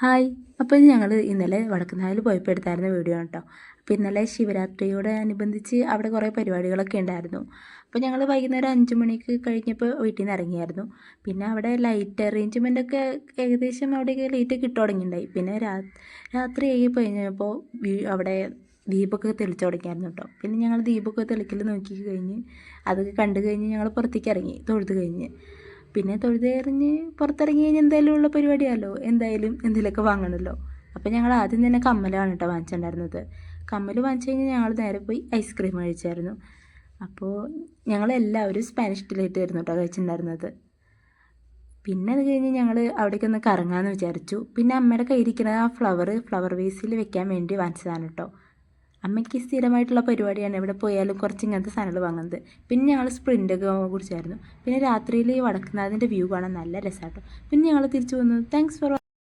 Hi. അപ്പോൾ ഞങ്ങൾ ഇന്നലെ വടക്കുന്നാഥിൽ പോയപ്പോൾ എടുത്തായിരുന്ന വീഡിയോ ആണ് കേട്ടോ. അപ്പോൾ ഇന്നലെ ശിവരാത്രിയോടനുബന്ധിച്ച് അവിടെ കുറേ പരിപാടികളൊക്കെ ഉണ്ടായിരുന്നു. അപ്പോൾ ഞങ്ങൾ വൈകുന്നേരം 5 മണിക്ക് കഴിഞ്ഞപ്പോൾ വീട്ടിൽ നിന്ന് ഇറങ്ങിയായിരുന്നു. പിന്നെ അവിടെ ലൈറ്റ് അറേഞ്ച്മെൻ്റൊക്കെ ഏകദേശം അവിടെയൊക്കെ ലൈറ്റ് കിട്ടു തുടങ്ങിയിട്ടുണ്ടായി. പിന്നെ രാത്രി ആയി കഴിഞ്ഞപ്പോൾ അവിടെ ദീപമൊക്കെ തെളിച്ചു തുടങ്ങിയായിരുന്നു കേട്ടോ. പിന്നെ ഞങ്ങൾ ദീപമൊക്കെ തെളിക്കൽ നോക്കി കഴിഞ്ഞ് അതൊക്കെ കണ്ടു കഴിഞ്ഞ് ഞങ്ങൾ പുറത്തേക്ക് ഇറങ്ങി തൊഴുത് കഴിഞ്ഞ്. പിന്നെ തൊഴുത് എറിഞ്ഞ് പുറത്തിറങ്ങി കഴിഞ്ഞാൽ എന്തായാലും ഉള്ള പരിപാടിയാണല്ലോ, എന്തായാലും എന്തെങ്കിലുമൊക്കെ വാങ്ങണമല്ലോ. അപ്പോൾ ഞങ്ങൾ ആദ്യം തന്നെ കമ്മലാണ് കേട്ടോ വാങ്ങിച്ചിട്ടുണ്ടായിരുന്നത്. കമ്മൽ വാങ്ങിച്ചു കഴിഞ്ഞാൽ ഞങ്ങൾ നേരെ പോയി ഐസ്ക്രീം കഴിച്ചായിരുന്നു. അപ്പോൾ ഞങ്ങളെല്ലാവരും സ്പാനിഷ് ഡിലൈറ്റ് ആയിരുന്നു കേട്ടോ കഴിച്ചിട്ടുണ്ടായിരുന്നത്. പിന്നെ അത് കഴിഞ്ഞ് ഞങ്ങൾ അവിടേക്കൊന്ന് കറങ്ങാമെന്ന് വിചാരിച്ചു. പിന്നെ അമ്മയുടെ കയ്യിരിക്കുന്ന ആ ഫ്ലവർ വേസിൽ വെക്കാൻ വേണ്ടി വാങ്ങിച്ചതാണ് കേട്ടോ. അമ്മയ്ക്ക് സ്ഥിരമായിട്ടുള്ള പരിപാടിയാണ് എവിടെ പോയാലും കുറച്ച് ഇങ്ങനത്തെ സാധനങ്ങൾ വാങ്ങുന്നത്. പിന്നെ ഞങ്ങൾ സ്പ്രിൻ്റൊക്കെ കുടിച്ചായിരുന്നു. പിന്നെ രാത്രിയിൽ ഈ വടക്കുന്നാഥിൻ്റെ വ്യൂ കാണാൻ നല്ല രസമാട്ടോ. പിന്നെ ഞങ്ങൾ തിരിച്ചു വന്നു. Thanks for